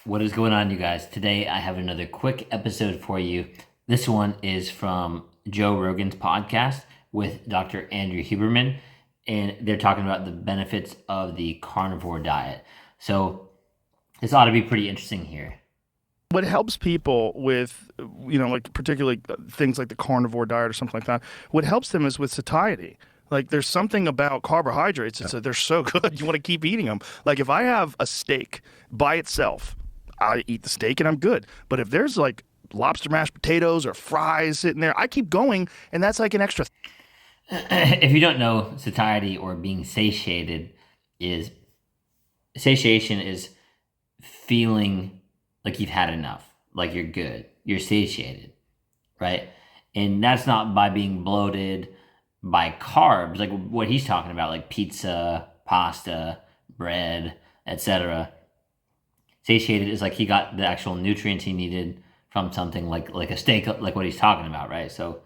What is going on, you guys? Today I have another quick episode for you. This one is from Joe Rogan's podcast with Dr. Andrew Huberman, and they're talking about the benefits of the carnivore diet. So this ought to be pretty interesting here. What helps people with, like particularly things like the carnivore diet or something like that, what helps them is with satiety. Like there's something about carbohydrates. They're so good. You want to keep eating them. Like if I have a steak by itself, I eat the steak and I'm good. But if there's like lobster mashed potatoes or fries sitting there, I keep going, and that's like an extra. If you don't know, satiety or being is satiation is feeling like you've had enough, like you're good, you're satiated, right? And that's not by being bloated by carbs, like what he's talking about, like pizza, pasta, bread, etc. Satiated is like he got the actual nutrients he needed from something like a steak, like what he's talking about, right? So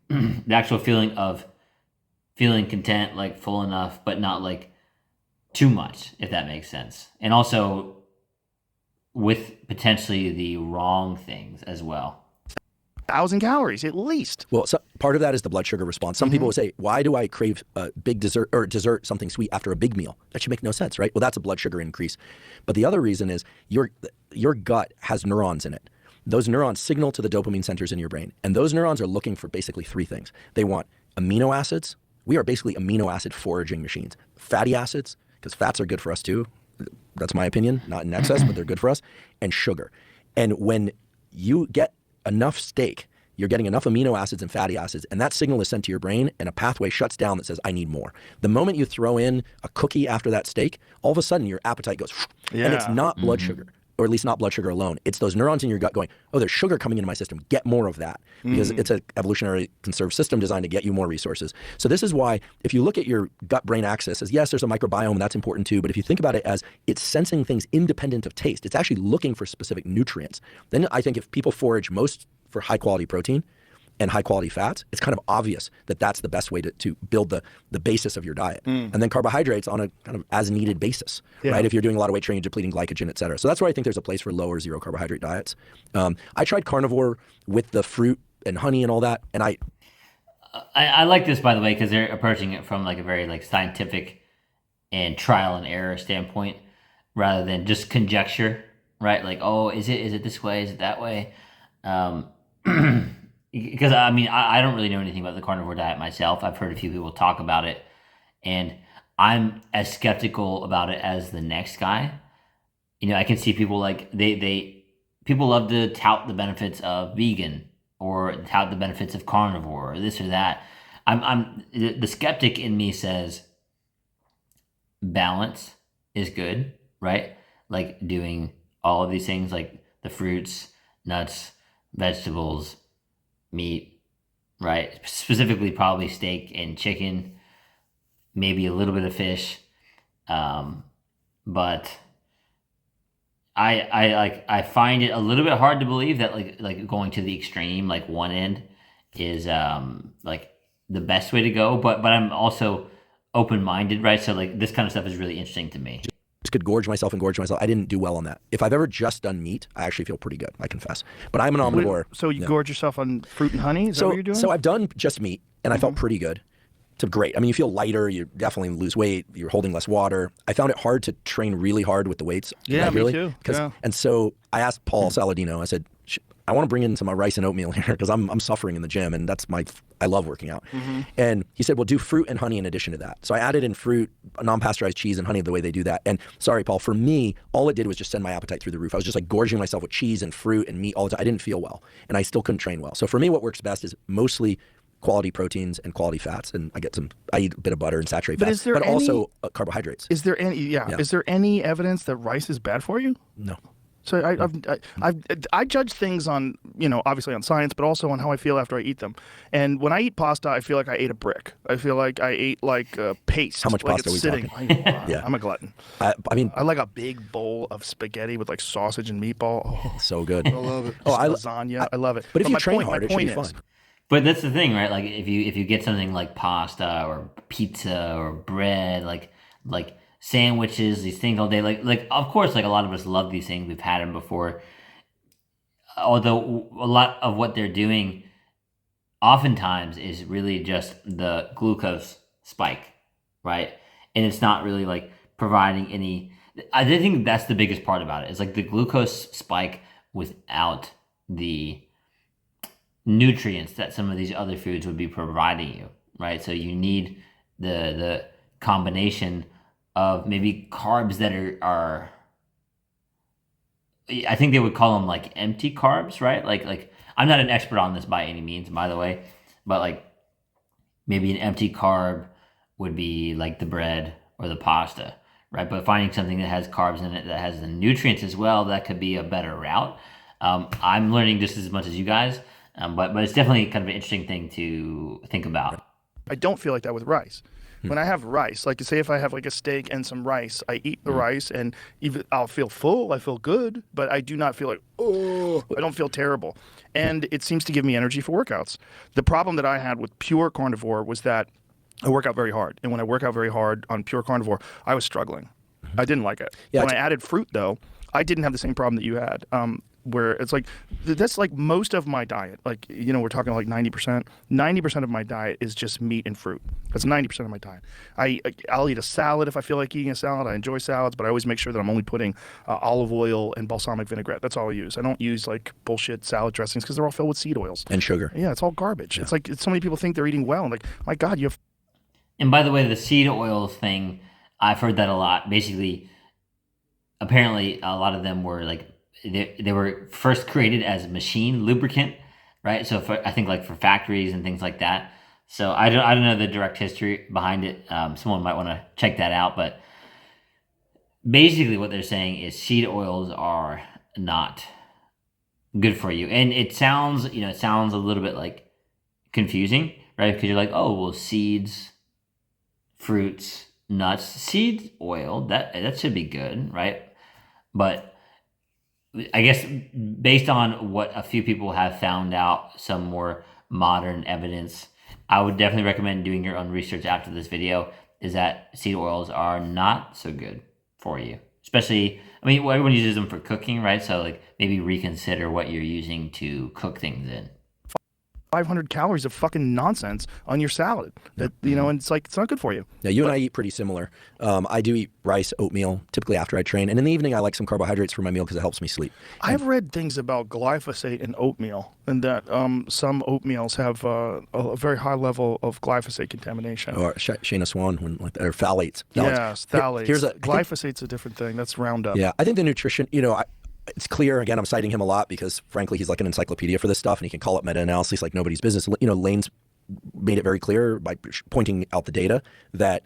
the actual feeling of feeling content, like full enough, but not like too much, if that makes sense. And also with potentially the wrong things as well. 1,000 calories at least. Well, so part of that is the blood sugar response. Some people will say, why do I crave a big dessert or dessert, something sweet after a big meal? That should make no sense, right? Well, that's a blood sugar increase. But the other reason is your gut has neurons in it. Those neurons signal to the dopamine centers in your brain. And those neurons are looking for basically three things. They want amino acids. We are basically amino acid foraging machines. Fatty acids, because fats are good for us too. That's my opinion, not in excess, but they're good for us. And sugar. And when you get enough steak, you're getting enough amino acids and fatty acids, and that signal is sent to your brain, and a pathway shuts down that says, I need more. The moment you throw in a cookie after that steak, all of a sudden your appetite goes, and it's not blood sugar, or at least not blood sugar alone. It's those neurons in your gut going, oh, there's sugar coming into my system. Get more of that, because it's an evolutionary conserved system designed to get you more resources. So this is why, if you look at your gut-brain axis as, yes, there's a microbiome, and that's important too, but if you think about it as it's sensing things independent of taste, it's actually looking for specific nutrients. Then I think if people forage most for high-quality protein and high-quality fats, it's kind of obvious that that's the best way to build the basis of your diet. And then carbohydrates on a kind of as-needed basis, right? If you're doing a lot of weight training, depleting glycogen, et cetera. So that's why I think there's a place for low or zero carbohydrate diets. I tried carnivore with the fruit and honey and all that, and I like this, by the way, because they're approaching it from like a very like scientific and trial and error standpoint, rather than just conjecture, right? Like, oh, is it this way? Is it that way? Because I mean, I don't really know anything about the carnivore diet myself. I've heard a few people talk about it, and I'm as skeptical about it as the next guy. I can see people like people love to tout the benefits of vegan or tout the benefits of carnivore or this or that. I'm the skeptic in me says balance is good, right? Like doing all of these things, like the fruits, nuts, vegetables, meat, right? Specifically, probably steak and chicken, maybe a little bit of fish, but I find it a little bit hard to believe that like going to the extreme, like one end, is like the best way to go. But I'm also open minded, right? So like this kind of stuff is really interesting to me. could gorge myself and gorge myself. I didn't do well on that. If I've ever just done meat, I actually feel pretty good, I confess. But I'm an omnivore. So you gorge yourself on fruit and honey? Is that what you're doing? So I've done just meat, and I felt pretty good. It's great. I mean, you feel lighter. You definitely lose weight. You're holding less water. I found it hard to train really hard with the weights. Yeah, regularly, me too. Yeah. And so I asked Paul Saladino, I said, I want to bring in some rice and oatmeal here because I'm suffering in the gym, and I love working out. And he said, well, do fruit and honey in addition to that. So I added in fruit, non-pasteurized cheese and honey the way they do that. And sorry, Paul, for me, all it did was just send my appetite through the roof. I was just like gorging myself with cheese and fruit and meat all the time. I didn't feel well, and I still couldn't train well. So for me, what works best is mostly quality proteins and quality fats, and I eat a bit of butter and saturated fats, but also carbohydrates. Is there any? Is there any evidence that rice is bad for you? No. So I judge things on, obviously on science, but also on how I feel after I eat them. And when I eat pasta, I feel like I ate a brick. I feel like I ate like paste. How much like pasta are we sitting. talking? Yeah, I'm a glutton. I mean, I like a big bowl of spaghetti with like sausage and meatball. Oh, so good. I love it. Lasagna. I love it. But if you train hard, it should be fun. But that's the thing, right? Like if you get something like pasta or pizza or bread, like sandwiches, these things all day. Like of course, like a lot of us love these things. We've had them before. Although a lot of what they're doing oftentimes is really just the glucose spike, right? And it's not really like providing any. I think that's the biggest part about it. Is like the glucose spike without the nutrients that some of these other foods would be providing you, right? So you need the combination of maybe carbs that are I think they would call them like empty carbs, right? Like I'm not an expert on this by any means, by the way, but like maybe an empty carb would be like the bread or the pasta, right? But finding something that has carbs in it that has the nutrients as well, that could be a better route. I'm learning just as much as you guys, but it's definitely kind of an interesting thing to think about. I don't feel like that with rice. When I have rice, like say if I have like a steak and some rice, I eat the rice and even I'll feel full, I feel good, but I do not feel like, oh, I don't feel terrible. And it seems to give me energy for workouts. The problem that I had with pure carnivore was that I work out very hard. And when I work out very hard on pure carnivore, I was struggling. I didn't like it. Yeah, when I added fruit though, I didn't have the same problem that you had. Where it's like, that's like most of my diet. Like, you know, we're talking like 90%. 90% of my diet is just meat and fruit. That's 90% of my diet. I'll eat a salad if I feel like eating a salad. I enjoy salads, but I always make sure that I'm only putting olive oil and balsamic vinaigrette. That's all I use. I don't use like bullshit salad dressings because they're all filled with seed oils. And sugar. Yeah, it's all garbage. Yeah. It's like so many people think they're eating well. And like, my God, you have. And by the way, the seed oils thing, I've heard that a lot. Basically, apparently, a lot of them were like, they were first created as machine lubricant, right? So I think like for factories and things like that. So I don't know the direct history behind it. Someone might want to check that out. But basically, what they're saying is seed oils are not good for you, and it sounds a little bit like confusing, right? Because you're like, oh well, seeds, fruits, nuts, seed oil that should be good, right? But I guess based on what a few people have found out, some more modern evidence, I would definitely recommend doing your own research after this video, is that seed oils are not so good for you. Especially, I mean, well, everyone uses them for cooking, right? So like maybe reconsider what you're using to cook things in. 500 calories of fucking nonsense on your salad that, you know, and it's like, it's not good for you. Yeah, you and I eat pretty similar. I do eat rice, oatmeal, typically after I train. And in the evening, I like some carbohydrates for my meal because it helps me sleep. I've read things about glyphosate in oatmeal and that some oatmeals have a very high level of glyphosate contamination. Or Shayna Swan, or phthalates. Yes, phthalates. Glyphosate's a different thing. That's Roundup. Yeah, I think the nutrition, it's clear, again, I'm citing him a lot because, frankly, he's like an encyclopedia for this stuff, and he can call it meta-analysis like nobody's business. Lane's made it very clear by pointing out the data that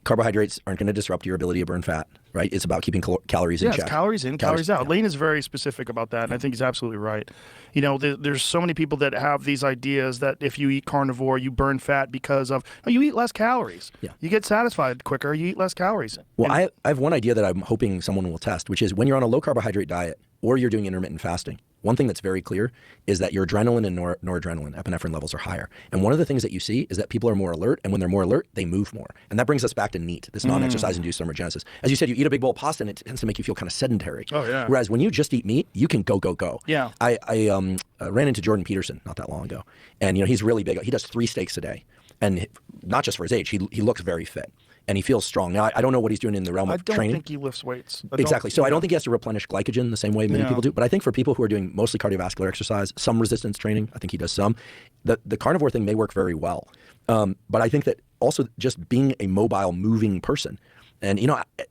carbohydrates aren't going to disrupt your ability to burn fat, right? It's about keeping calories in check. Yes, calories in, calories out. Yeah. Lane is very specific about that, and I think he's absolutely right. You know, there's so many people that have these ideas that if you eat carnivore, you burn fat because of, you eat less calories. Yeah. You get satisfied quicker, you eat less calories. Well, I have one idea that I'm hoping someone will test, which is when you're on a low-carbohydrate diet or you're doing intermittent fasting, one thing that's very clear is that your adrenaline and noradrenaline, epinephrine levels are higher. And one of the things that you see is that people are more alert, and when they're more alert, they move more. And that brings us back to NEAT, this non-exercise-induced thermogenesis. As you said, you eat a big bowl of pasta, and it tends to make you feel kind of sedentary. Oh, yeah. Whereas when you just eat meat, you can go, go, go. Yeah. I ran into Jordan Peterson not that long ago, and he's really big. He does 3 steaks a day, and not just for his age, he looks very fit. And he feels strong. Now, I don't know what he's doing in the realm of training. I don't think he lifts weights. Exactly. So I don't think he has to replenish glycogen the same way many people do. But I think for people who are doing mostly cardiovascular exercise, some resistance training, I think he does some, the carnivore thing may work very well. But I think that also just being a mobile, moving person. And,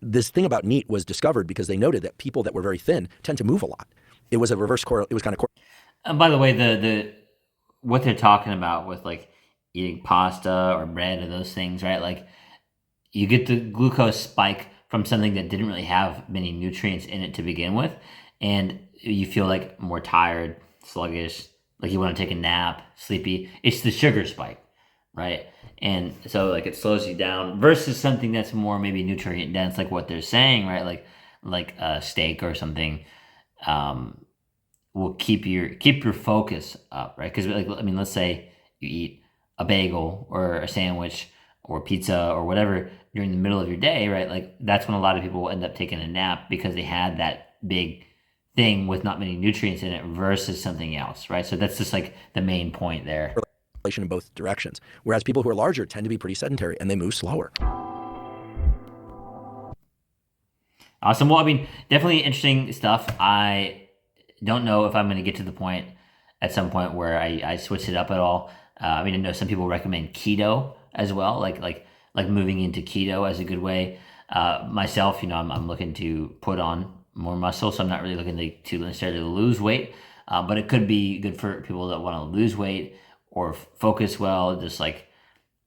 this thing about NEAT was discovered because they noted that people that were very thin tend to move a lot. It was a reverse correlation. It was kind of. And by the way, the what they're talking about with like eating pasta or bread or those things, right? Like, you get the glucose spike from something that didn't really have many nutrients in it to begin with, and you feel like more tired, sluggish, like you want to take a nap, sleepy. It's the sugar spike, right? And so like it slows you down versus something that's more maybe nutrient dense, like what they're saying, right? Like a steak or something will keep your focus up, right? Because let's say you eat a bagel or a sandwich or pizza or whatever during the middle of your day, right? Like that's when a lot of people will end up taking a nap because they had that big thing with not many nutrients in it versus something else, right? So that's just like the main point there. Correlation in both directions. Whereas people who are larger tend to be pretty sedentary and they move slower. Awesome. Well, I mean, definitely interesting stuff. I don't know if I'm going to get to the point at some point where I switch it up at all. I mean, I know some people recommend keto as well, like moving into keto as a good way. Myself, I'm looking to put on more muscle, so I'm not really looking to necessarily lose weight. But it could be good for people that want to lose weight or focus well, just like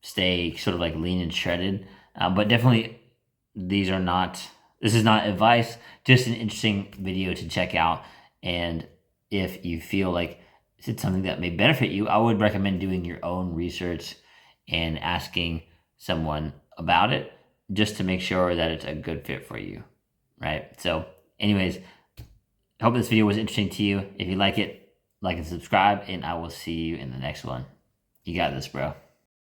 stay sort of like lean and shredded. But definitely, these are not. This is not advice, just an interesting video to check out. And if you feel like it's something that may benefit you, I would recommend doing your own research and asking someone about it just to make sure that it's a good fit for you, right? So anyways, I hope this video was interesting to you. If you like it, like and subscribe, and I will see you in the next one. You got this, bro.